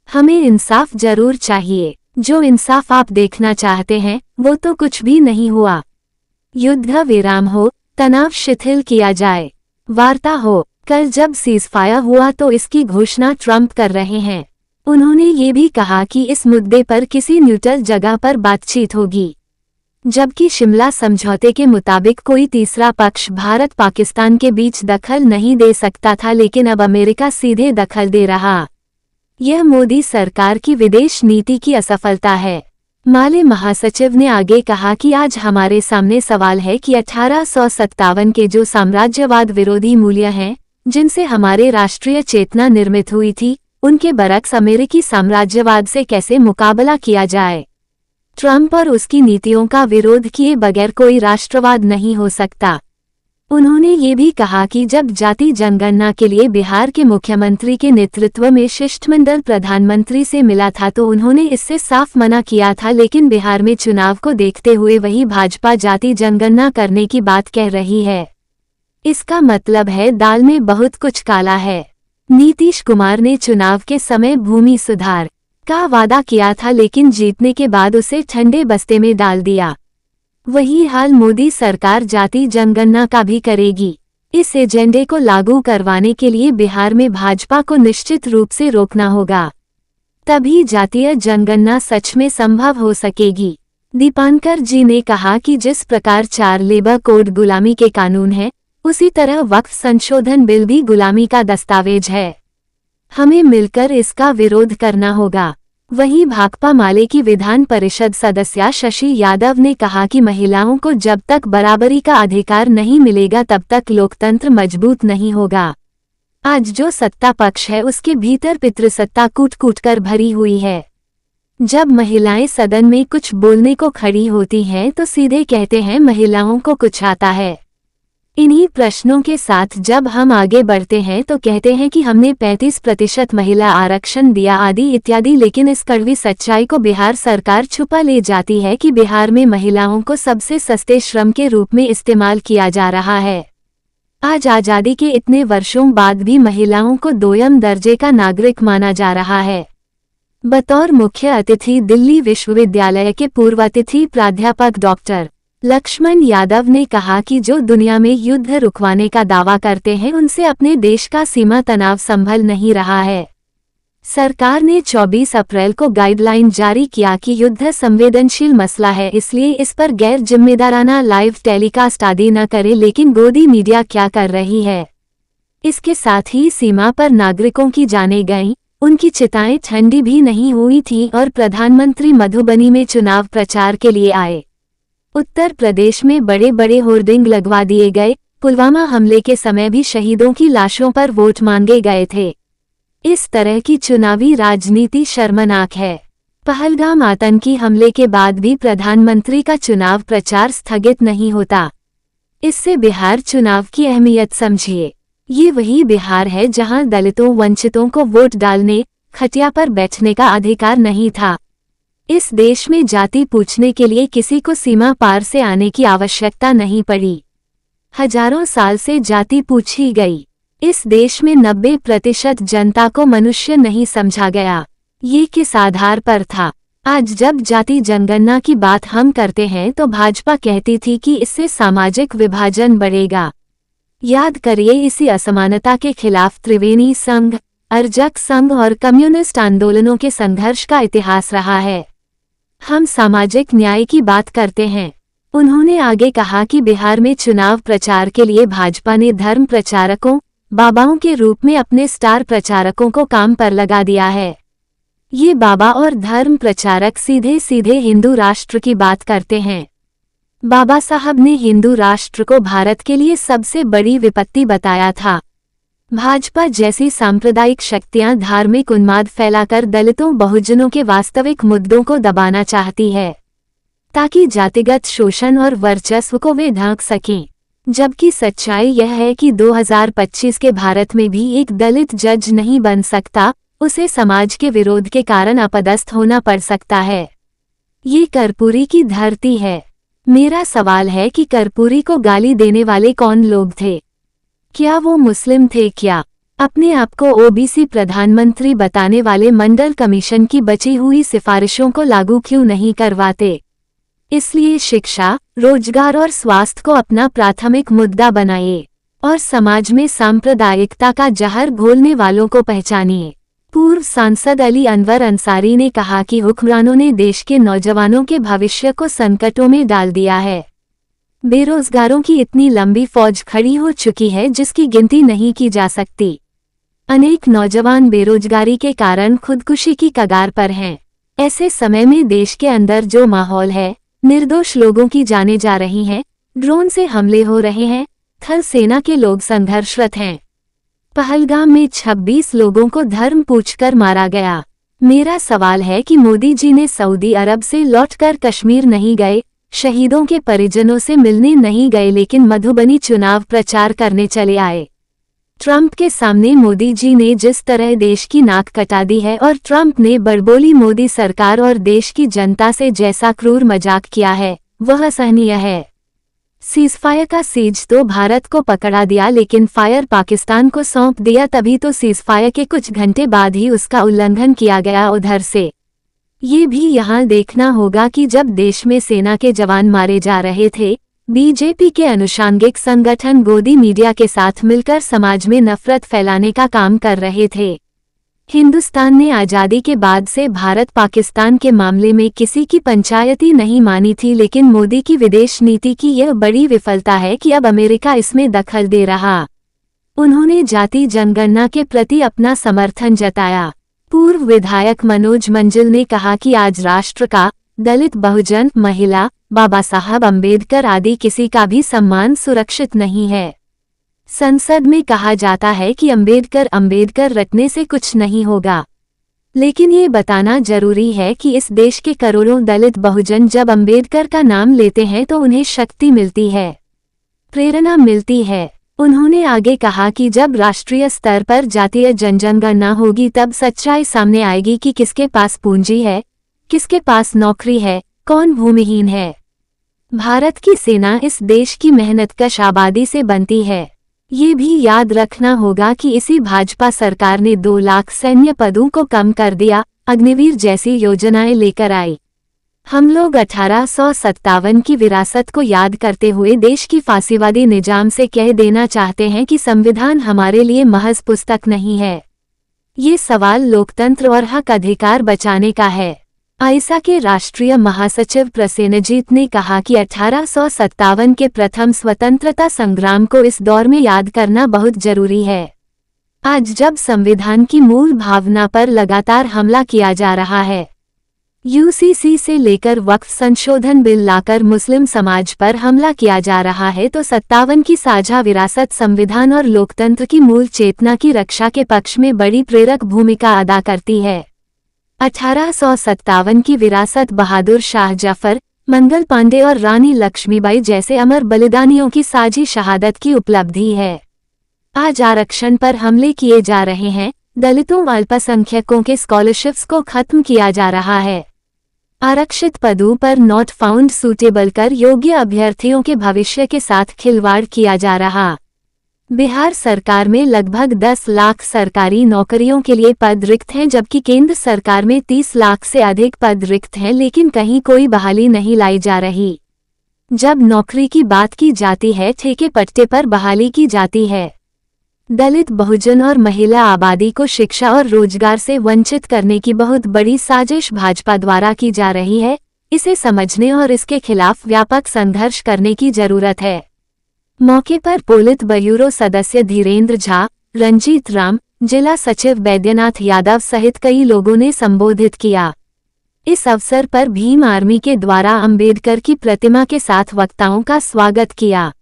हमें इंसाफ जरूर चाहिए। जो इंसाफ आप देखना चाहते हैं वो तो कुछ भी नहीं हुआ। युद्ध विराम हो, तनाव शिथिल किया जाए, वार्ता हो। कल जब सीजफायर हुआ तो इसकी घोषणा ट्रंप कर रहे हैं। उन्होंने ये भी कहा कि इस मुद्दे पर किसी न्यूट्रल जगह पर बातचीत होगी, जबकि शिमला समझौते के मुताबिक कोई तीसरा पक्ष भारत पाकिस्तान के बीच दखल नहीं दे सकता था, लेकिन अब अमेरिका सीधे दखल दे रहा। यह मोदी सरकार की विदेश नीति की असफलता है। माले महासचिव ने आगे कहा कि आज हमारे सामने सवाल है कि 1857 के जो साम्राज्यवाद विरोधी मूल्य हैं, जिनसे हमारे राष्ट्रीय चेतना निर्मित हुई थी, उनके बरक्स अमेरिकी साम्राज्यवाद से कैसे मुकाबला किया जाए। ट्रंप और उसकी नीतियों का विरोध किए बगैर कोई राष्ट्रवाद नहीं हो सकता। उन्होंने ये भी कहा कि जब जाति जनगणना के लिए बिहार के मुख्यमंत्री के नेतृत्व में शिष्टमंडल प्रधानमंत्री से मिला था तो उन्होंने इससे साफ मना किया था, लेकिन बिहार में चुनाव को देखते हुए वही भाजपा जाति जनगणना करने की बात कह रही है। इसका मतलब है दाल में बहुत कुछ काला है। नीतीश कुमार ने चुनाव के समय भूमि सुधार का वादा किया था, लेकिन जीतने के बाद उसे ठंडे बस्ते में डाल दिया। वही हाल मोदी सरकार जाति जनगणना का भी करेगी। इस एजेंडे को लागू करवाने के लिए बिहार में भाजपा को निश्चित रूप से रोकना होगा, तभी जातीय जनगणना सच में संभव हो सकेगी। दीपांकर जी ने कहा कि जिस प्रकार 4 लेबर कोड गुलामी के कानून है, उसी तरह वक्फ संशोधन बिल भी गुलामी का दस्तावेज है। हमें मिलकर इसका विरोध करना होगा। वहीं भाकपा माले की विधान परिषद सदस्य शशि यादव ने कहा कि महिलाओं को जब तक बराबरी का अधिकार नहीं मिलेगा तब तक लोकतंत्र मजबूत नहीं होगा। आज जो सत्ता पक्ष है उसके भीतर पितृसत्ता कूट कूट कर भरी हुई है। जब महिलाएं सदन में कुछ बोलने को खड़ी होती हैं तो सीधे कहते हैं महिलाओं को कुछ आता है। इन्हीं प्रश्नों के साथ जब हम आगे बढ़ते हैं तो कहते हैं कि हमने 35% महिला आरक्षण दिया आदि इत्यादि, लेकिन इस कड़वी सच्चाई को बिहार सरकार छुपा ले जाती है कि बिहार में महिलाओं को सबसे सस्ते श्रम के रूप में इस्तेमाल किया जा रहा है। आज आजादी के इतने वर्षों बाद भी महिलाओं को दोयम दर्जे का नागरिक माना जा रहा है। बतौर मुख्य अतिथि दिल्ली विश्वविद्यालय के पूर्व अतिथि प्राध्यापक डॉक्टर लक्ष्मण यादव ने कहा कि जो दुनिया में युद्ध रुकवाने का दावा करते हैं उनसे अपने देश का सीमा तनाव संभल नहीं रहा है। सरकार ने 24 अप्रैल को गाइडलाइन जारी किया कि युद्ध संवेदनशील मसला है, इसलिए इस पर गैर जिम्मेदाराना लाइव टेलीकास्ट आदि न करे, लेकिन गोदी मीडिया क्या कर रही है। इसके साथ ही सीमा पर नागरिकों की जानें गईं, उनकी चिताएं ठंडी भी नहीं हुई थीं और प्रधानमंत्री मधुबनी में चुनाव प्रचार के लिए आए। उत्तर प्रदेश में बड़े बड़े होर्डिंग लगवा दिए गए। पुलवामा हमले के समय भी शहीदों की लाशों पर वोट मांगे गए थे। इस तरह की चुनावी राजनीति शर्मनाक है। पहलगाम आतंकी हमले के बाद भी प्रधानमंत्री का चुनाव प्रचार स्थगित नहीं होता। इससे बिहार चुनाव की अहमियत समझिए। ये वही बिहार है जहां दलितों वंचितों को वोट डालने, खटिया पर बैठने का अधिकार नहीं था। इस देश में जाति पूछने के लिए किसी को सीमा पार से आने की आवश्यकता नहीं पड़ी। हजारों साल से जाति पूछी गई। इस देश में 90% जनता को मनुष्य नहीं समझा गया। ये किस आधार पर था? आज जब जाति जनगणना की बात हम करते हैं तो भाजपा कहती थी कि इससे सामाजिक विभाजन बढ़ेगा। याद करिए, इसी असमानता के खिलाफ त्रिवेणी संघ, अर्जक संघ और कम्युनिस्ट आंदोलनों के संघर्ष का इतिहास रहा है। हम सामाजिक न्याय की बात करते हैं। उन्होंने आगे कहा कि बिहार में चुनाव प्रचार के लिए भाजपा ने धर्म प्रचारकों, बाबाओं के रूप में अपने स्टार प्रचारकों को काम पर लगा दिया है। ये बाबा और धर्म प्रचारक सीधे सीधे हिंदू राष्ट्र की बात करते हैं। बाबा साहब ने हिंदू राष्ट्र को भारत के लिए सबसे बड़ी विपत्ति बताया था। भाजपा जैसी सांप्रदायिक शक्तियां धार्मिक उन्माद फैलाकर दलितों बहुजनों के वास्तविक मुद्दों को दबाना चाहती है, ताकि जातिगत शोषण और वर्चस्व को वे ढांक सकें। जबकि सच्चाई यह है कि 2025 के भारत में भी एक दलित जज नहीं बन सकता, उसे समाज के विरोध के कारण अपदस्थ होना पड़ सकता है। ये कर्पूरी की धरती है। मेरा सवाल है कि कर्पूरी को गाली देने वाले कौन लोग थे? क्या वो मुस्लिम थे? क्या अपने आप को ओबीसी प्रधानमंत्री बताने वाले मंडल कमीशन की बची हुई सिफारिशों को लागू क्यों नहीं करवाते? इसलिए शिक्षा, रोजगार और स्वास्थ्य को अपना प्राथमिक मुद्दा बनाइए और समाज में सांप्रदायिकता का जहर घोलने वालों को पहचानिए। पूर्व सांसद अली अनवर अंसारी ने कहा कि हुक्मरानों ने देश के नौजवानों के भविष्य को संकटों में डाल दिया है। बेरोजगारों की इतनी लंबी फौज खड़ी हो चुकी है जिसकी गिनती नहीं की जा सकती। अनेक नौजवान बेरोजगारी के कारण खुदकुशी की कगार पर हैं। ऐसे समय में देश के अंदर जो माहौल है, निर्दोष लोगों की जानें जा रही हैं, ड्रोन से हमले हो रहे हैं, थल सेना के लोग संघर्षरत हैं। पहलगाम में 26 लोगों को धर्म पूछकर मारा गया। मेरा सवाल है कि मोदी जी ने सऊदी अरब से लौटकर कश्मीर नहीं गए, शहीदों के परिजनों से मिलने नहीं गए, लेकिन मधुबनी चुनाव प्रचार करने चले आए। ट्रंप के सामने मोदी जी ने जिस तरह देश की नाक कटा दी है और ट्रंप ने बड़बोली मोदी सरकार और देश की जनता से जैसा क्रूर मजाक किया है, वह असहनीय है। सीजफायर का सीज तो भारत को पकड़ा दिया, लेकिन फायर पाकिस्तान को सौंप दिया। तभी तो सीजफायर के कुछ घंटे बाद ही उसका उल्लंघन किया गया उधर से। ये भी यहाँ देखना होगा कि जब देश में सेना के जवान मारे जा रहे थे, बीजेपी के अनुषांगिक संगठन गोदी मीडिया के साथ मिलकर समाज में नफरत फैलाने का काम कर रहे थे। हिंदुस्तान ने आज़ादी के बाद से भारत पाकिस्तान के मामले में किसी की पंचायती नहीं मानी थी, लेकिन मोदी की विदेश नीति की यह बड़ी विफलता है कि अब अमेरिका इसमें दखल दे रहा। उन्होंने जाति जनगणना के प्रति अपना समर्थन जताया। पूर्व विधायक मनोज मंजिल ने कहा कि आज राष्ट्र का, दलित, बहुजन, महिला, बाबा साहब अम्बेडकर आदि किसी का भी सम्मान सुरक्षित नहीं है। संसद में कहा जाता है कि अम्बेडकर रटने से कुछ नहीं होगा, लेकिन ये बताना जरूरी है कि इस देश के करोड़ों दलित बहुजन जब अम्बेडकर का नाम लेते हैं तो उन्हें शक्ति मिलती है, प्रेरणा मिलती है। उन्होंने आगे कहा कि जब राष्ट्रीय स्तर पर जातीय जनगणना होगी तब सच्चाई सामने आएगी कि किसके पास पूंजी है, किसके पास नौकरी है, कौन भूमिहीन है। भारत की सेना इस देश की मेहनतकश आबादी से बनती है। ये भी याद रखना होगा कि इसी भाजपा सरकार ने 2 लाख सैन्य पदों को कम कर दिया, अग्निवीर जैसी योजनाएं लेकर आई। हम लोग 1857 की विरासत को याद करते हुए देश की फांसीवादी निजाम से कह देना चाहते हैं कि संविधान हमारे लिए महज पुस्तक नहीं है। ये सवाल लोकतंत्र और हक अधिकार बचाने का है। आईसा के राष्ट्रीय महासचिव प्रसेनजीत ने कहा कि 1857 के प्रथम स्वतंत्रता संग्राम को इस दौर में याद करना बहुत जरूरी है। आज जब संविधान की मूल भावना पर लगातार हमला किया जा रहा है, यूसीसी से लेकर वक्फ संशोधन बिल लाकर मुस्लिम समाज पर हमला किया जा रहा है, तो 57 की साझा विरासत संविधान और लोकतंत्र की मूल चेतना की रक्षा के पक्ष में बड़ी प्रेरक भूमिका अदा करती है। 1857 की विरासत बहादुर शाह जफर, मंगल पांडे और रानी लक्ष्मीबाई जैसे अमर बलिदानियों की साझी शहादत की उपलब्धि है। आज आरक्षण पर हमले किए जा रहे हैं, दलितों व अल्पसंख्यकों के स्कॉलरशिप्स को खत्म किया जा रहा है, आरक्षित पदों पर नॉट फाउंड सूटेबल कर योग्य अभ्यर्थियों के भविष्य के साथ खिलवाड़ किया जा रहा। बिहार सरकार में लगभग 10 लाख सरकारी नौकरियों के लिए पद रिक्त हैं, जबकि केंद्र सरकार में 30 लाख से अधिक पद रिक्त हैं, लेकिन कहीं कोई बहाली नहीं लाई जा रही। जब नौकरी की बात की जाती है, ठेके पट्टे पर बहाली की जाती है। दलित, बहुजन और महिला आबादी को शिक्षा और रोजगार से वंचित करने की बहुत बड़ी साजिश भाजपा द्वारा की जा रही है। इसे समझने और इसके खिलाफ व्यापक संघर्ष करने की जरूरत है। मौके पर पोलित ब्यूरो सदस्य धीरेन्द्र झा, रंजीत राम, जिला सचिव बैद्यनाथ यादव सहित कई लोगों ने संबोधित किया। इस अवसर पर भीम आर्मी के द्वारा अम्बेडकर की प्रतिमा के साथ वक्ताओं का स्वागत किया।